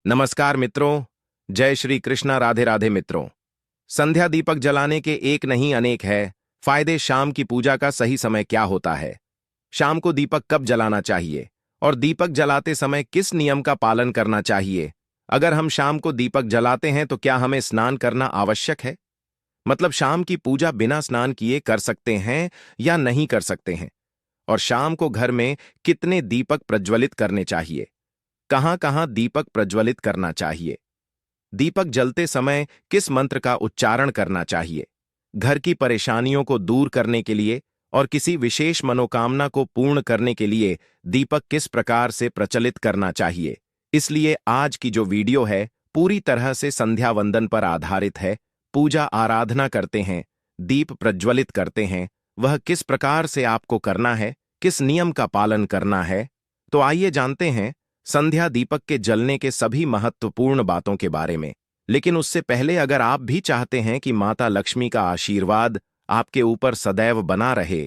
नमस्कार मित्रों। जय श्री कृष्णा। राधे राधे मित्रों। संध्या दीपक जलाने के एक नहीं अनेक है फायदे। शाम की पूजा का सही समय क्या होता है? शाम को दीपक कब जलाना चाहिए और दीपक जलाते समय किस नियम का पालन करना चाहिए? अगर हम शाम को दीपक जलाते हैं तो क्या हमें स्नान करना आवश्यक है? मतलब शाम की पूजा बिना स्नान किए कर सकते हैं या नहीं कर सकते हैं? और शाम को घर में कितने दीपक प्रज्वलित करने चाहिए? कहां कहां दीपक प्रज्वलित करना चाहिए? दीपक जलते समय किस मंत्र का उच्चारण करना चाहिए? घर की परेशानियों को दूर करने के लिए और किसी विशेष मनोकामना को पूर्ण करने के लिए दीपक किस प्रकार से प्रचलित करना चाहिए? इसलिए आज की जो वीडियो है पूरी तरह से संध्या वंदन पर आधारित है। पूजा आराधना करते हैं, दीप प्रज्वलित करते हैं, वह किस प्रकार से आपको करना है, किस नियम का पालन करना है। तो आइए जानते हैं संध्या दीपक के जलने के सभी महत्वपूर्ण बातों के बारे में। लेकिन उससे पहले अगर आप भी चाहते हैं कि माता लक्ष्मी का आशीर्वाद आपके ऊपर सदैव बना रहे,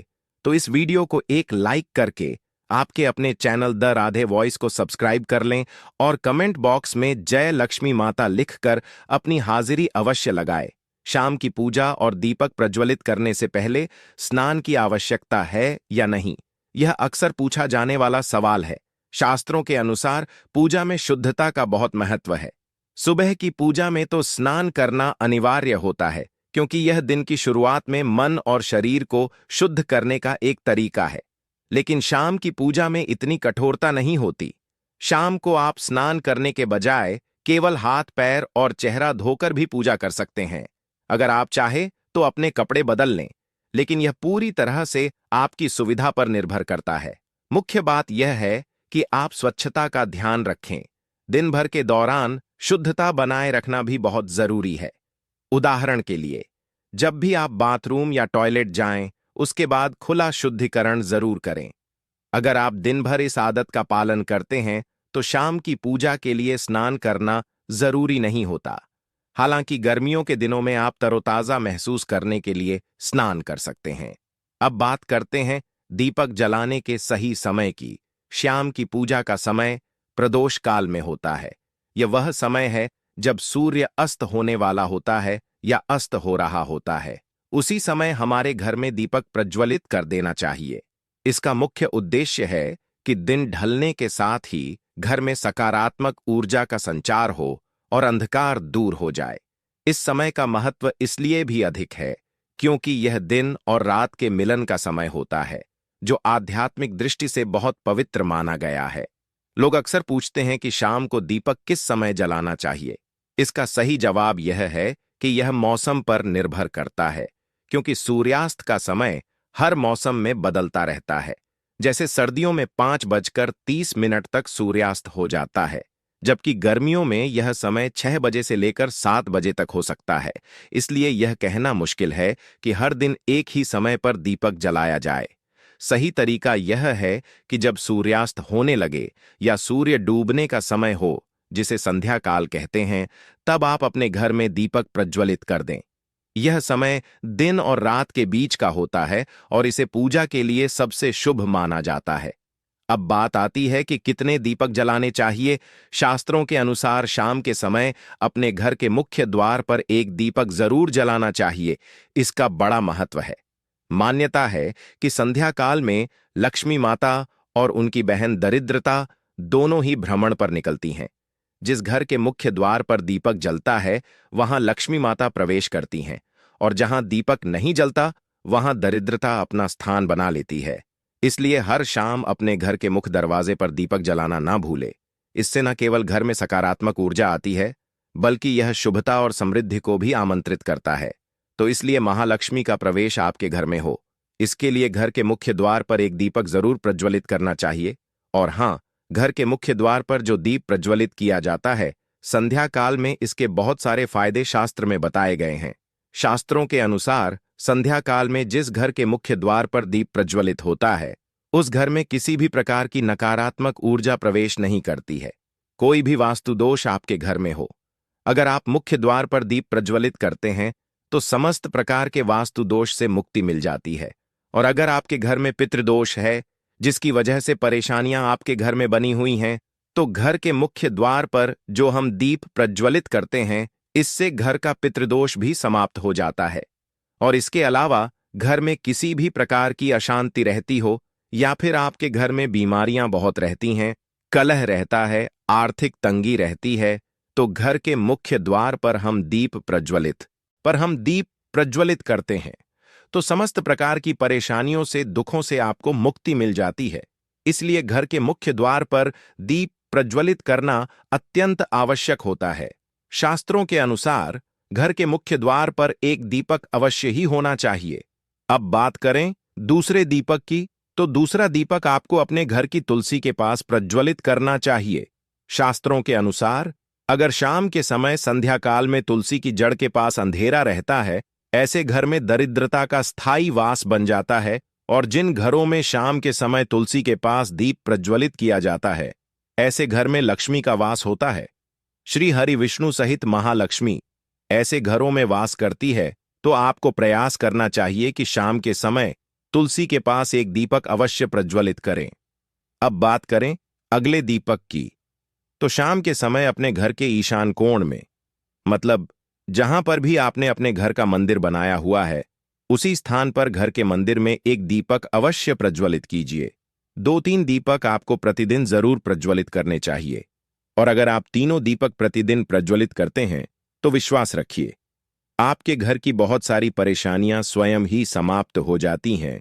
तो इस वीडियो को एक लाइक करके आपके अपने चैनल द राधे वॉइस को सब्सक्राइब कर लें और कमेंट बॉक्स में जय लक्ष्मी माता लिखकर अपनी हाजिरी अवश्य लगाए। शाम की पूजा और दीपक प्रज्वलित करने से पहले स्नान की आवश्यकता है या नहीं, यह अक्सर पूछा जाने वाला सवाल है। शास्त्रों के अनुसार पूजा में शुद्धता का बहुत महत्व है। सुबह की पूजा में तो स्नान करना अनिवार्य होता है, क्योंकि यह दिन की शुरुआत में मन और शरीर को शुद्ध करने का एक तरीका है। लेकिन शाम की पूजा में इतनी कठोरता नहीं होती। शाम को आप स्नान करने के बजाय केवल हाथ पैर और चेहरा धोकर भी पूजा कर सकते हैं। अगर आप चाहे तो अपने कपड़े बदल लें, लेकिन यह पूरी तरह से आपकी सुविधा पर निर्भर करता है। मुख्य बात यह है कि आप स्वच्छता का ध्यान रखें। दिन भर के दौरान शुद्धता बनाए रखना भी बहुत जरूरी है। उदाहरण के लिए, जब भी आप बाथरूम या टॉयलेट जाएं, उसके बाद खुला शुद्धिकरण जरूर करें। अगर आप दिन भर इस आदत का पालन करते हैं तो शाम की पूजा के लिए स्नान करना जरूरी नहीं होता। हालांकि गर्मियों के दिनों में आप तरोताजा महसूस करने के लिए स्नान कर सकते हैं। अब बात करते हैं दीपक जलाने के सही समय की। शाम की पूजा का समय प्रदोष काल में होता है। यह वह समय है जब सूर्य अस्त होने वाला होता है या अस्त हो रहा होता है। उसी समय हमारे घर में दीपक प्रज्वलित कर देना चाहिए। इसका मुख्य उद्देश्य है कि दिन ढलने के साथ ही घर में सकारात्मक ऊर्जा का संचार हो और अंधकार दूर हो जाए। इस समय का महत्व इसलिए भी अधिक है क्योंकि यह दिन और रात के मिलन का समय होता है, जो आध्यात्मिक दृष्टि से बहुत पवित्र माना गया है। लोग अक्सर पूछते हैं कि शाम को दीपक किस समय जलाना चाहिए। इसका सही जवाब यह है कि यह मौसम पर निर्भर करता है, क्योंकि सूर्यास्त का समय हर मौसम में बदलता रहता है। जैसे सर्दियों में 5:30 तक सूर्यास्त हो जाता है, जबकि गर्मियों में यह समय 6 बजे से लेकर 7 बजे तक हो सकता है। इसलिए यह कहना मुश्किल है कि हर दिन एक ही समय पर दीपक जलाया जाए। सही तरीका यह है कि जब सूर्यास्त होने लगे या सूर्य डूबने का समय हो, जिसे संध्या काल कहते हैं, तब आप अपने घर में दीपक प्रज्वलित कर दें। यह समय दिन और रात के बीच का होता है और इसे पूजा के लिए सबसे शुभ माना जाता है। अब बात आती है कि कितने दीपक जलाने चाहिए। शास्त्रों के अनुसार शाम के समय अपने घर के मुख्य द्वार पर एक दीपक जरूर जलाना चाहिए। इसका बड़ा महत्व है। मान्यता है कि संध्या काल में लक्ष्मी माता और उनकी बहन दरिद्रता दोनों ही भ्रमण पर निकलती हैं। जिस घर के मुख्य द्वार पर दीपक जलता है वहां लक्ष्मी माता प्रवेश करती हैं, और जहां दीपक नहीं जलता वहां दरिद्रता अपना स्थान बना लेती है। इसलिए हर शाम अपने घर के मुख्य दरवाजे पर दीपक जलाना ना भूले। इससे न केवल घर में सकारात्मक ऊर्जा आती है, बल्कि यह शुभता और समृद्धि को भी आमंत्रित करता है। तो इसलिए महालक्ष्मी का प्रवेश आपके घर में हो, इसके लिए घर के मुख्य द्वार पर एक दीपक जरूर प्रज्वलित करना चाहिए। और हां, घर के मुख्य द्वार पर जो दीप प्रज्वलित किया जाता है, संध्या काल में इसके बहुत सारे फायदे शास्त्र में बताए गए हैं। शास्त्रों के अनुसार संध्या काल में जिस घर के मुख्य द्वार पर दीप प्रज्वलित होता है, उस घर में किसी भी प्रकार की नकारात्मक ऊर्जा प्रवेश नहीं करती है। कोई भी वास्तु दोष आपके घर में हो, अगर आप मुख्य द्वार पर दीप प्रज्वलित करते हैं तो समस्त प्रकार के वास्तु दोष से मुक्ति मिल जाती है। और अगर आपके घर में पितृदोष है, जिसकी वजह से परेशानियां आपके घर में बनी हुई हैं, तो घर के मुख्य द्वार पर जो हम दीप प्रज्वलित करते हैं, इससे घर का पितृदोष भी समाप्त हो जाता है। और इसके अलावा घर में किसी भी प्रकार की अशांति रहती हो या फिर आपके घर में बीमारियां बहुत रहती हैं, कलह रहता है, आर्थिक तंगी रहती है, तो घर के मुख्य द्वार पर हम दीप प्रज्वलित करते हैं तो समस्त प्रकार की परेशानियों से, दुखों से आपको मुक्ति मिल जाती है। इसलिए घर के मुख्य द्वार पर दीप प्रज्वलित करना अत्यंत आवश्यक होता है। शास्त्रों के अनुसार घर के मुख्य द्वार पर एक दीपक अवश्य ही होना चाहिए। अब बात करें दूसरे दीपक की, तो दूसरा दीपक आपको अपने घर की तुलसी के पास प्रज्वलित करना चाहिए। शास्त्रों के अनुसार अगर शाम के समय संध्या काल में तुलसी की जड़ के पास अंधेरा रहता है, ऐसे घर में दरिद्रता का स्थायी वास बन जाता है। और जिन घरों में शाम के समय तुलसी के पास दीप प्रज्वलित किया जाता है, ऐसे घर में लक्ष्मी का वास होता है। श्री हरि विष्णु सहित महालक्ष्मी ऐसे घरों में वास करती है। तो आपको प्रयास करना चाहिए कि शाम के समय तुलसी के पास एक दीपक अवश्य प्रज्वलित करें। अब बात करें अगले दीपक की, तो शाम के समय अपने घर के ईशान कोण में, मतलब जहां पर भी आपने अपने घर का मंदिर बनाया हुआ है, उसी स्थान पर घर के मंदिर में एक दीपक अवश्य प्रज्वलित कीजिए। 2-3 दीपक आपको प्रतिदिन जरूर प्रज्वलित करने चाहिए। और अगर आप तीनों दीपक प्रतिदिन प्रज्वलित करते हैं तो विश्वास रखिए, आपके घर की बहुत सारी परेशानियां स्वयं ही समाप्त हो जाती हैं।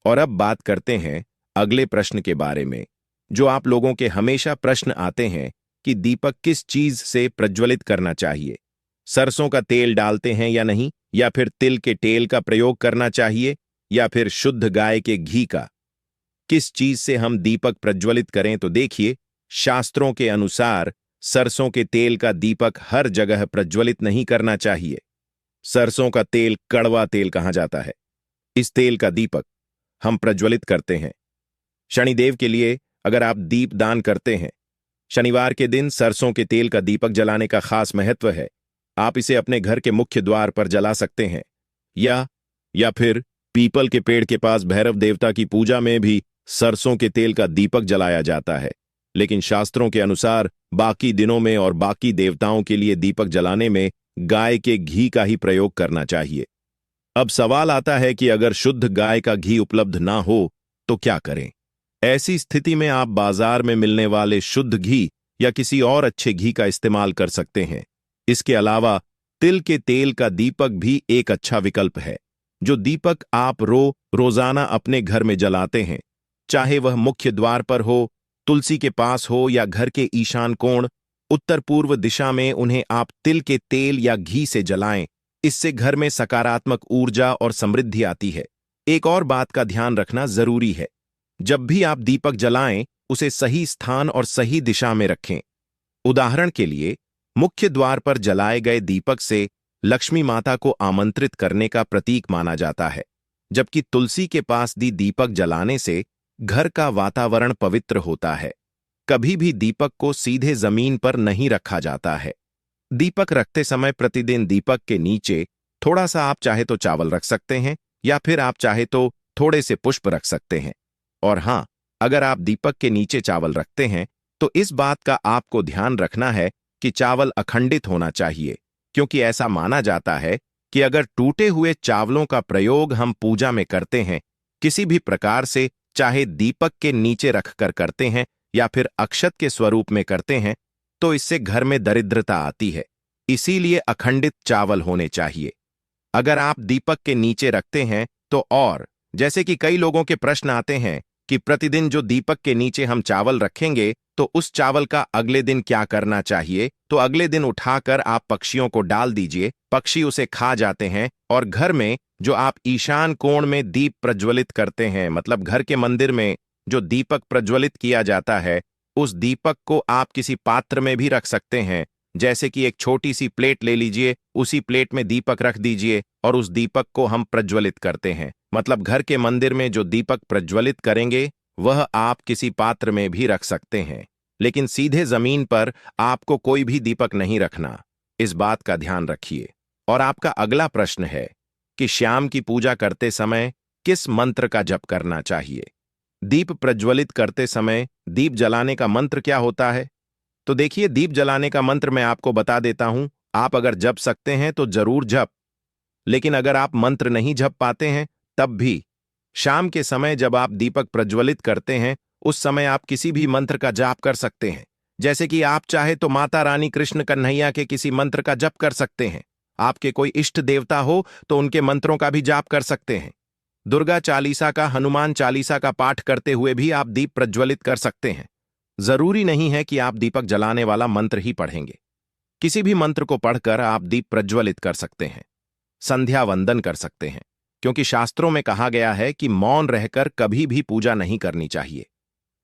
और अब बात करते हैं अगले प्रश्न के बारे में, जो आप लोगों के हमेशा प्रश्न आते हैं कि दीपक किस चीज से प्रज्वलित करना चाहिए। सरसों का तेल डालते हैं या नहीं, या फिर तिल के तेल का प्रयोग करना चाहिए, या फिर शुद्ध गाय के घी का। किस चीज से हम दीपक प्रज्वलित करें, तो देखिए, शास्त्रों के अनुसार सरसों के तेल का दीपक हर जगह प्रज्वलित नहीं करना चाहिए। सरसों का तेल कड़वा तेल कहा जाता है। इस तेल का दीपक हम प्रज्वलित करते हैं शनिदेव के लिए। अगर आप दीप दान करते हैं, शनिवार के दिन सरसों के तेल का दीपक जलाने का खास महत्व है। आप इसे अपने घर के मुख्य द्वार पर जला सकते हैं, या फिर पीपल के पेड़ के पास भैरव देवता की पूजा में भी सरसों के तेल का दीपक जलाया जाता है। लेकिन शास्त्रों के अनुसार बाकी दिनों में और बाकी देवताओं के लिए दीपक जलाने में गाय के घी का ही प्रयोग करना चाहिए। अब सवाल आता है कि अगर शुद्ध गाय का घी उपलब्ध ना हो तो क्या करें। ऐसी स्थिति में आप बाजार में मिलने वाले शुद्ध घी या किसी और अच्छे घी का इस्तेमाल कर सकते हैं। इसके अलावा तिल के तेल का दीपक भी एक अच्छा विकल्प है। जो दीपक आप रोजाना अपने घर में जलाते हैं, चाहे वह मुख्य द्वार पर हो, तुलसी के पास हो या घर के ईशान कोण उत्तर पूर्व दिशा में, उन्हें आप तिल के तेल या घी से जलाएं। इससे घर में सकारात्मक ऊर्जा और समृद्धि आती है। एक और बात का ध्यान रखना जरूरी है, जब भी आप दीपक जलाएं, उसे सही स्थान और सही दिशा में रखें। उदाहरण के लिए, मुख्य द्वार पर जलाए गए दीपक से लक्ष्मी माता को आमंत्रित करने का प्रतीक माना जाता है, जबकि तुलसी के पास दीपक जलाने से घर का वातावरण पवित्र होता है। कभी भी दीपक को सीधे जमीन पर नहीं रखा जाता है। दीपक रखते समय प्रतिदिन दीपक के नीचे थोड़ा सा आप चाहे तो चावल रख सकते हैं, या फिर आप चाहे तो थोड़े से पुष्प रख सकते हैं। और हां, अगर आप दीपक के नीचे चावल रखते हैं तो इस बात का आपको ध्यान रखना है कि चावल अखंडित होना चाहिए, क्योंकि ऐसा माना जाता है कि अगर टूटे हुए चावलों का प्रयोग हम पूजा में करते हैं, किसी भी प्रकार से, चाहे दीपक के नीचे रखकर करते हैं या फिर अक्षत के स्वरूप में करते हैं, तो इससे घर में दरिद्रता आती है। इसीलिए अखंडित चावल होने चाहिए। अगर आप दीपक के नीचे रखते हैं तो, और जैसे कि कई लोगों के प्रश्न आते हैं कि प्रतिदिन जो दीपक के नीचे हम चावल रखेंगे तो उस चावल का अगले दिन क्या करना चाहिए, तो अगले दिन उठाकर आप पक्षियों को डाल दीजिए, पक्षी उसे खा जाते हैं। और घर में जो आप ईशान कोण में दीप प्रज्वलित करते हैं, मतलब घर के मंदिर में जो दीपक प्रज्वलित किया जाता है, उस दीपक को आप किसी पात्र में भी रख सकते हैं। जैसे कि एक छोटी सी प्लेट ले लीजिए, उसी प्लेट में दीपक रख दीजिए और उस दीपक को हम प्रज्वलित करते हैं। मतलब घर के मंदिर में जो दीपक प्रज्वलित करेंगे वह आप किसी पात्र में भी रख सकते हैं, लेकिन सीधे जमीन पर आपको कोई भी दीपक नहीं रखना। इस बात का ध्यान रखिए। और आपका अगला प्रश्न है कि श्याम की पूजा करते समय किस मंत्र का जप करना चाहिए। दीप प्रज्वलित करते समय दीप जलाने का मंत्र क्या होता है, तो देखिए, दीप जलाने का मंत्र मैं आपको बता देता हूं। आप अगर जप सकते हैं तो जरूर जप, लेकिन अगर आप मंत्र नहीं जप पाते हैं तब भी शाम के समय जब आप दीपक प्रज्वलित करते हैं, उस समय आप किसी भी मंत्र का जाप कर सकते हैं। जैसे कि आप चाहे तो माता रानी कृष्ण कन्हैया के किसी मंत्र का जप कर सकते हैं। आपके कोई इष्ट देवता हो तो उनके मंत्रों का भी जाप कर सकते हैं। दुर्गा चालीसा का, हनुमान चालीसा का पाठ करते हुए भी आप दीप प्रज्वलित कर सकते हैं। जरूरी नहीं है कि आप दीपक जलाने वाला मंत्र ही पढ़ेंगे। किसी भी मंत्र को पढ़कर आप दीप प्रज्वलित कर सकते हैं। संध्या वंदन कर सकते हैं, क्योंकि शास्त्रों में कहा गया है कि मौन रहकर कभी भी पूजा नहीं करनी चाहिए।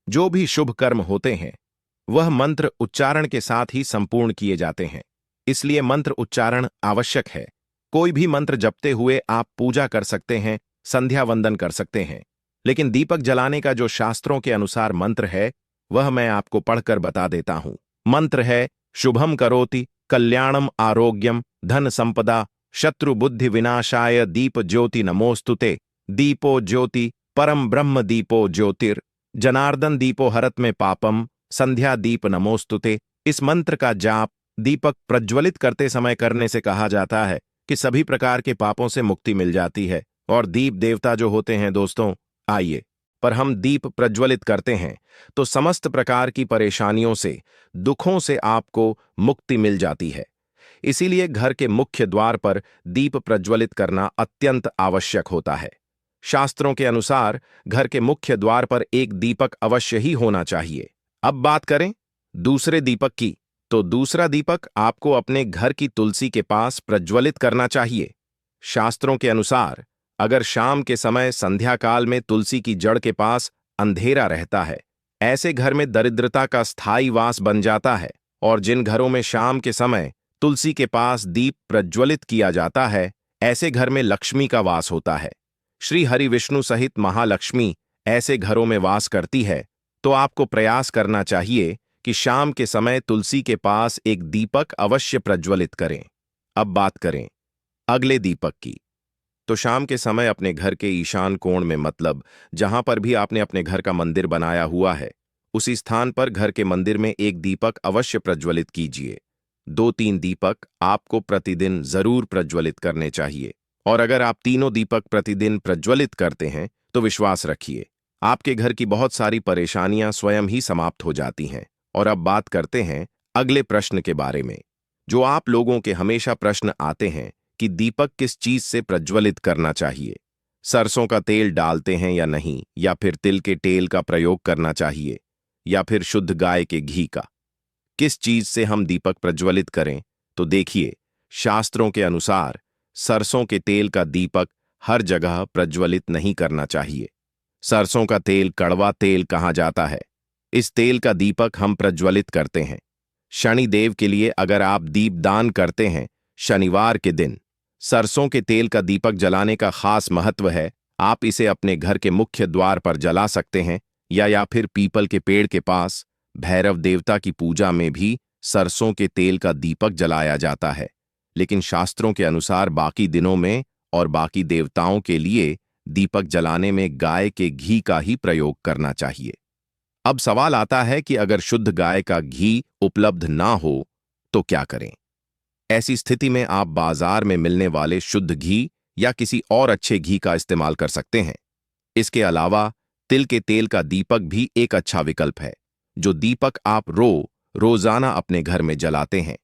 जो भी शुभ कर्म होते हैं वह मंत्र उच्चारण के साथ ही संपूर्ण किए जाते हैं, इसलिए मंत्र उच्चारण आवश्यक है। कोई भी मंत्र जपते हुए आप पूजा कर सकते हैं, संध्या वंदन कर सकते हैं, लेकिन दीपक जलाने का जो शास्त्रों के अनुसार मंत्र है वह मैं आपको पढ़कर बता देता हूं। मंत्र है शुभम करोति कल्याणम आरोग्यम धन संपदा शत्रु बुद्धि विनाशाय दीप ज्योति नमोस्तुते। दीपो ज्योति परम ब्रह्म दीपो ज्योतिर जनार्दन दीपो हरत में पापम संध्या दीप नमोस्तुते। इस मंत्र का जाप दीपक प्रज्वलित करते समय करने से कहा जाता है कि सभी प्रकार के पापों से मुक्ति मिल जाती है। और दीप देवता जो होते हैं दोस्तों, आइए पर हम दीप प्रज्वलित करते हैं तो समस्त प्रकार की परेशानियों से, दुखों से आपको मुक्ति मिल जाती है। इसीलिए घर के मुख्य द्वार पर दीप प्रज्वलित करना अत्यंत आवश्यक होता है। शास्त्रों के अनुसार घर के मुख्य द्वार पर एक दीपक अवश्य ही होना चाहिए। अब बात करें दूसरे दीपक की, तो दूसरा दीपक आपको अपने घर की तुलसी के पास प्रज्वलित करना चाहिए। शास्त्रों के अनुसार अगर शाम के समय संध्या काल में तुलसी की जड़ के पास अंधेरा रहता है, ऐसे घर में दरिद्रता का स्थायी वास बन जाता है। और जिन घरों में शाम के समय तुलसी के पास दीप प्रज्वलित किया जाता है, ऐसे घर में लक्ष्मी का वास होता है। श्री हरि विष्णु सहित महालक्ष्मी ऐसे घरों में वास करती है। तो आपको प्रयास करना चाहिए कि शाम के समय तुलसी के पास एक दीपक अवश्य प्रज्वलित करें। अब बात करें अगले दीपक की, तो शाम के समय अपने घर के ईशान कोण में, मतलब जहां पर भी आपने अपने घर का मंदिर बनाया हुआ है, उसी स्थान पर घर के मंदिर में एक दीपक अवश्य प्रज्वलित कीजिए। 2-3 दीपक आपको प्रतिदिन जरूर प्रज्वलित करने चाहिए। और अगर आप तीनों दीपक प्रतिदिन प्रज्वलित करते हैं तो विश्वास रखिए, आपके घर की बहुत सारी परेशानियां स्वयं ही समाप्त हो जाती हैं। और अब बात करते हैं अगले प्रश्न के बारे में, जो आप लोगों के हमेशा प्रश्न आते हैं कि दीपक किस चीज से प्रज्वलित करना चाहिए। सरसों का तेल डालते हैं या नहीं, या फिर तिल के तेल का प्रयोग करना चाहिए, या फिर शुद्ध गाय के घी का। किस चीज से हम दीपक प्रज्वलित करें? तो देखिए, शास्त्रों के अनुसार सरसों के तेल का दीपक हर जगह प्रज्वलित नहीं करना चाहिए। सरसों का तेल कड़वा तेल कहा जाता है। इस तेल का दीपक हम प्रज्वलित करते हैं शनि देव के लिए। अगर आप दीप दान करते हैं शनिवार के दिन, सरसों के तेल का दीपक जलाने का खास महत्व है। आप इसे अपने घर के मुख्य द्वार पर जला सकते हैं, या फिर पीपल के पेड़ के पास। भैरव देवता की पूजा में भी सरसों के तेल का दीपक जलाया जाता है, लेकिन शास्त्रों के अनुसार बाकी दिनों में और बाकी देवताओं के लिए दीपक जलाने में गाय के घी का ही प्रयोग करना चाहिए। अब सवाल आता है कि अगर शुद्ध गाय का घी उपलब्ध ना हो तो क्या करें? ऐसी स्थिति में आप बाजार में मिलने वाले शुद्ध घी या किसी और अच्छे घी का इस्तेमाल कर सकते हैं। इसके अलावा तिल के तेल का दीपक भी एक अच्छा विकल्प है, जो दीपक आप रोजाना अपने घर में जलाते हैं,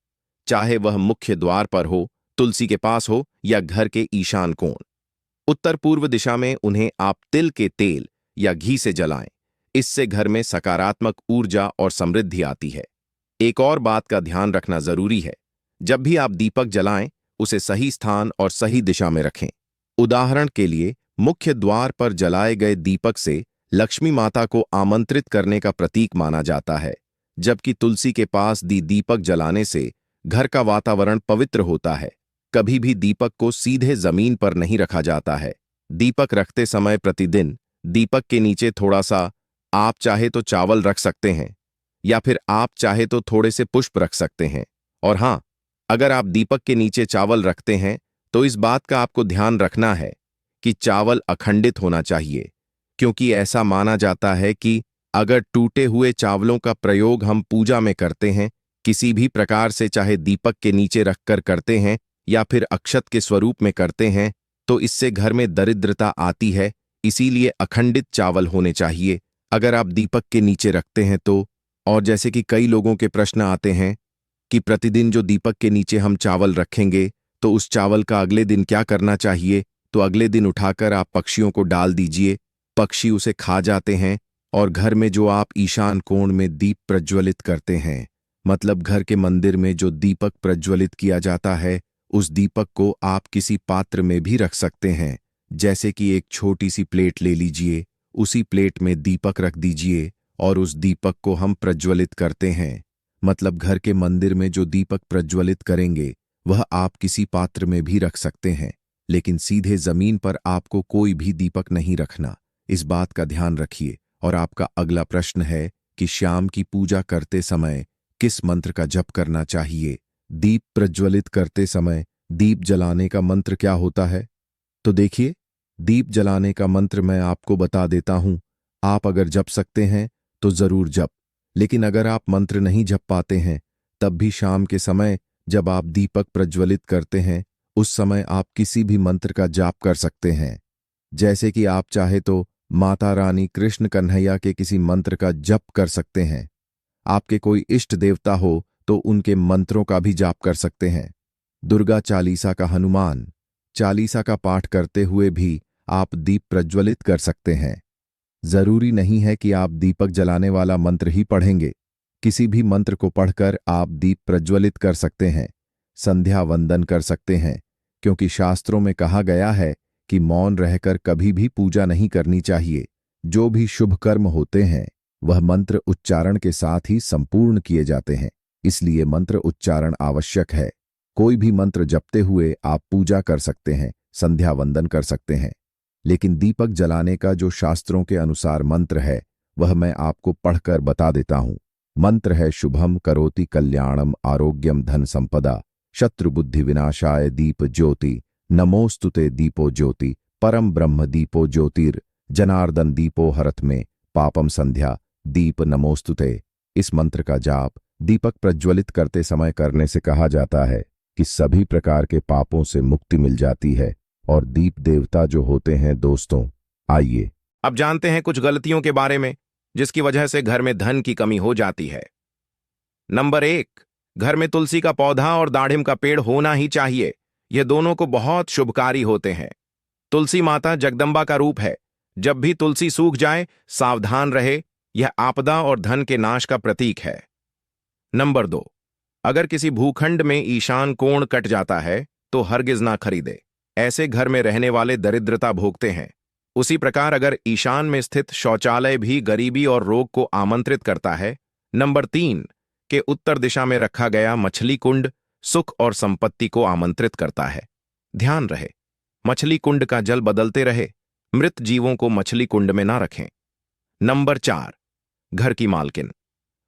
चाहे वह मुख्य द्वार पर हो, तुलसी के पास हो, या घर के ईशान कोण। उत्तर पूर्व दिशा में उन्हें आप तिल के तेल या घी से जलाएं। इससे घर में सकारात्मक ऊर्जा और समृद्धि आती है। एक और बात का ध्यान रखना जरूरी है, जब भी आप दीपक जलाएं, उसे सही स्थान और सही दिशा में रखें। उदाहरण के लिए, मुख्य द्वार पर जलाए गए दीपक से लक्ष्मी माता को आमंत्रित करने का प्रतीक माना जाता है, जबकि तुलसी के पास दीपक जलाने से घर का वातावरण पवित्र होता है। कभी भी दीपक को सीधे जमीन पर नहीं रखा जाता है। दीपक रखते समय प्रतिदिन दीपक के नीचे थोड़ा सा, आप चाहे तो चावल रख सकते हैं, या फिर आप चाहे तो थोड़े से पुष्प रख सकते हैं। और हां, अगर आप दीपक के नीचे चावल रखते हैं तो इस बात का आपको ध्यान रखना है कि चावल अखंडित होना चाहिए, क्योंकि ऐसा माना जाता है कि अगर टूटे हुए चावलों का प्रयोग हम पूजा में करते हैं, किसी भी प्रकार से, चाहे दीपक के नीचे रखकर करते हैं या फिर अक्षत के स्वरूप में करते हैं, तो इससे घर में दरिद्रता आती है। इसीलिए अखंडित चावल होने चाहिए अगर आप दीपक के नीचे रखते हैं तो। और जैसे कि कई लोगों के प्रश्न आते हैं कि प्रतिदिन जो दीपक के नीचे हम चावल रखेंगे तो उस चावल का अगले दिन क्या करना चाहिए, तो अगले दिन उठाकर आप पक्षियों को डाल दीजिए, पक्षी उसे खा जाते हैं। और घर में जो आप ईशान कोण में दीप प्रज्वलित करते हैं, मतलब घर के मंदिर में जो दीपक प्रज्वलित किया जाता है, उस दीपक को आप किसी पात्र में भी रख सकते हैं। जैसे कि एक छोटी सी प्लेट ले लीजिए, उसी प्लेट में दीपक रख दीजिए और उस दीपक को हम प्रज्वलित करते हैं। मतलब घर के मंदिर में जो दीपक प्रज्वलित करेंगे वह आप किसी पात्र में भी रख सकते हैं, लेकिन सीधे जमीन पर आपको कोई भी दीपक नहीं रखना। इस बात का ध्यान रखिए। और आपका अगला प्रश्न है कि शाम की पूजा करते समय किस मंत्र का जप करना चाहिए। दीप प्रज्वलित करते समय दीप जलाने का मंत्र क्या होता है? तो देखिए, दीप जलाने का मंत्र मैं आपको बता देता हूं। आप अगर जप सकते हैं तो जरूर जप, लेकिन अगर आप मंत्र नहीं जप पाते हैं, तब भी शाम के समय जब आप दीपक प्रज्वलित करते हैं, उस समय आप किसी भी मंत्र का जाप कर सकते हैं। जैसे कि आप चाहे तो माता रानी कृष्ण कन्हैया के किसी मंत्र का जप कर सकते हैं। आपके कोई इष्ट देवता हो तो उनके मंत्रों का भी जाप कर सकते हैं। दुर्गा चालीसा का, हनुमान चालीसा का पाठ करते हुए भी आप दीप प्रज्वलित कर सकते हैं। जरूरी नहीं है कि आप दीपक जलाने वाला मंत्र ही पढ़ेंगे, किसी भी मंत्र को पढ़कर आप दीप प्रज्वलित कर सकते हैं। संध्या वंदन कर सकते हैं, क्योंकि शास्त्रों में कहा गया है कि मौन रहकर कभी भी पूजा नहीं करनी चाहिए। जो भी शुभ कर्म होते हैं वह मंत्र उच्चारण के साथ ही संपूर्ण किए जाते हैं, इसलिए मंत्र उच्चारण आवश्यक है। कोई भी मंत्र जपते हुए आप पूजा कर सकते हैं, संध्या वंदन कर सकते हैं, लेकिन दीपक जलाने का जो शास्त्रों के अनुसार मंत्र है वह मैं आपको पढ़कर बता देता हूं। मंत्र है शुभम करोति कल्याणम आरोग्यम धन संपदा शत्रु बुद्धि विनाशाय दीप ज्योति नमोस्तुते दीपो ज्योति परम ब्रह्म दीपो ज्योतिर जनार्दन दीपो हरत में पापम संध्या दीप नमोस्तुते। इस मंत्र का जाप दीपक प्रज्वलित करते समय करने से कहा जाता है कि सभी प्रकार के पापों से मुक्ति मिल जाती है। और दीप देवता जो होते हैं दोस्तों, आइए अब जानते हैं कुछ गलतियों के बारे में जिसकी वजह से घर में धन की कमी हो जाती है। नंबर 1, घर में तुलसी का पौधा और दाढ़िम का पेड़ होना ही चाहिए। यह दोनों को बहुत शुभकारी होते हैं। तुलसी माता जगदम्बा का रूप है। जब भी तुलसी सूख जाए, सावधान रहे, यह आपदा और धन के नाश का प्रतीक है। नंबर 2, अगर किसी भूखंड में ईशान कोण कट जाता है तो हरगिज ना खरीदे। ऐसे घर में रहने वाले दरिद्रता भोगते हैं। उसी प्रकार अगर ईशान में स्थित शौचालय भी गरीबी और रोग को आमंत्रित करता है। नंबर 3, के उत्तर दिशा में रखा गया मछली कुंड सुख और संपत्ति को आमंत्रित करता है। ध्यान रहे, मछली कुंड का जल बदलते रहे, मृत जीवों को मछली कुंड में ना रखें। नंबर 4, घर की मालकिन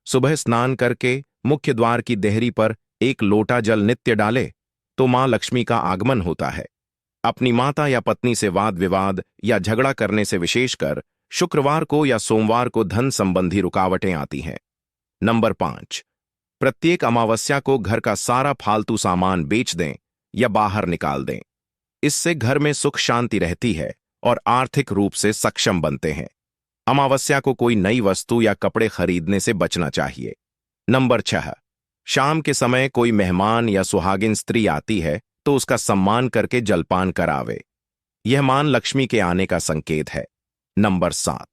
सुबह स्नान करके मुख्य द्वार की देहरी पर एक लोटा जल नित्य डाले तो मां लक्ष्मी का आगमन होता है। अपनी माता या पत्नी से वाद विवाद या झगड़ा करने से विशेषकर शुक्रवार को या सोमवार को धन संबंधी रुकावटें आती हैं। नंबर 5, प्रत्येक अमावस्या को घर का सारा फालतू सामान बेच दें या बाहर निकाल दें। इससे घर में सुख शांति रहती है और आर्थिक रूप से सक्षम बनते हैं। अमावस्या को कोई नई वस्तु या कपड़े खरीदने से बचना चाहिए। नंबर 6, शाम के समय कोई मेहमान या सुहागिन स्त्री आती है तो उसका सम्मान करके जलपान करावे। यह मान लक्ष्मी के आने का संकेत है। नंबर 7,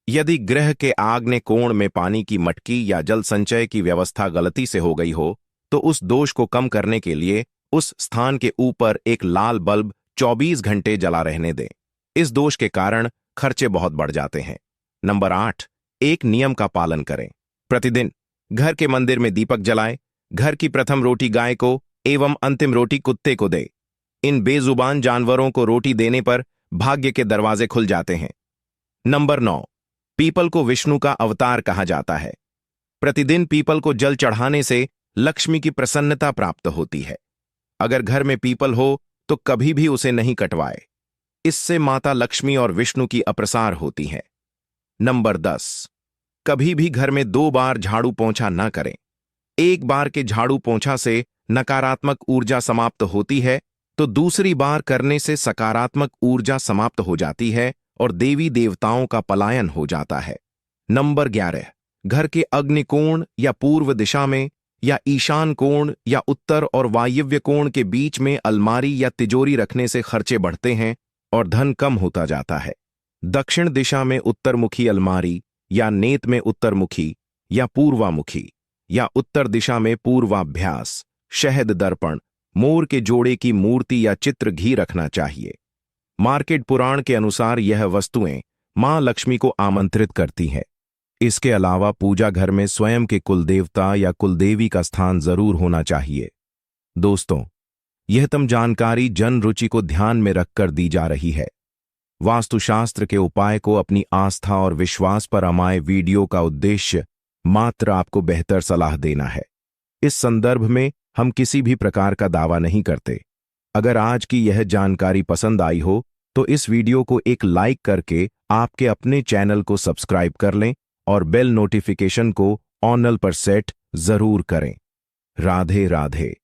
यदि गृह के आग्नेय कोण में पानी की मटकी या जल संचय की व्यवस्था गलती से हो गई हो तो उस दोष को कम करने के लिए उस स्थान के ऊपर एक लाल बल्ब 24 घंटे जला रहने दें। इस दोष के कारण खर्चे बहुत बढ़ जाते हैं। नंबर 8, एक नियम का पालन करें। प्रतिदिन घर के मंदिर में दीपक जलाएं। घर की प्रथम रोटी गाय को एवं अंतिम रोटी कुत्ते को दे। इन बेजुबान जानवरों को रोटी देने पर भाग्य के दरवाजे खुल जाते हैं। नंबर 9, पीपल को विष्णु का अवतार कहा जाता है। प्रतिदिन पीपल को जल चढ़ाने से लक्ष्मी की प्रसन्नता प्राप्त होती है। अगर घर में पीपल हो तो कभी भी उसे नहीं कटवाए, इससे माता लक्ष्मी और विष्णु की अप्रसार होती है। नंबर 10, कभी भी घर में 2 बार झाड़ू पोंछा न करें। एक बार के झाड़ू पोंछा से नकारात्मक ऊर्जा समाप्त होती है तो दूसरी बार करने से सकारात्मक ऊर्जा समाप्त हो जाती है और देवी देवताओं का पलायन हो जाता है। नंबर 11, घर के अग्निकोण या पूर्व दिशा में या ईशान कोण या उत्तर और वायव्य कोण के बीच में अलमारी या तिजोरी रखने से खर्चे बढ़ते हैं और धन कम होता जाता है। दक्षिण दिशा में उत्तरमुखी अलमारी या नेत में उत्तरमुखी या पूर्वामुखी या उत्तर दिशा में पूर्वाभ्यास, शहद दर्पण, मोर के जोड़े की मूर्ति या चित्र घी रखना चाहिए। मार्केट पुराण के अनुसार यह वस्तुएं मां लक्ष्मी को आमंत्रित करती हैं। इसके अलावा पूजा घर में स्वयं के कुलदेवता या कुलदेवी का स्थान जरूर होना चाहिए। दोस्तों, यह तम जानकारी जन रुचि को ध्यान में रखकर दी जा रही है। वास्तुशास्त्र के उपाय को अपनी आस्था और विश्वास पर अमाए वीडियो का उद्देश्य मात्र आपको बेहतर सलाह देना है। इस संदर्भ में हम किसी भी प्रकार का दावा नहीं करते। अगर आज की यह जानकारी पसंद आई हो तो इस वीडियो को एक लाइक करके आपके अपने चैनल को सब्सक्राइब कर लें और बेल नोटिफिकेशन को ऑनल पर सेट जरूर करें। राधे राधे।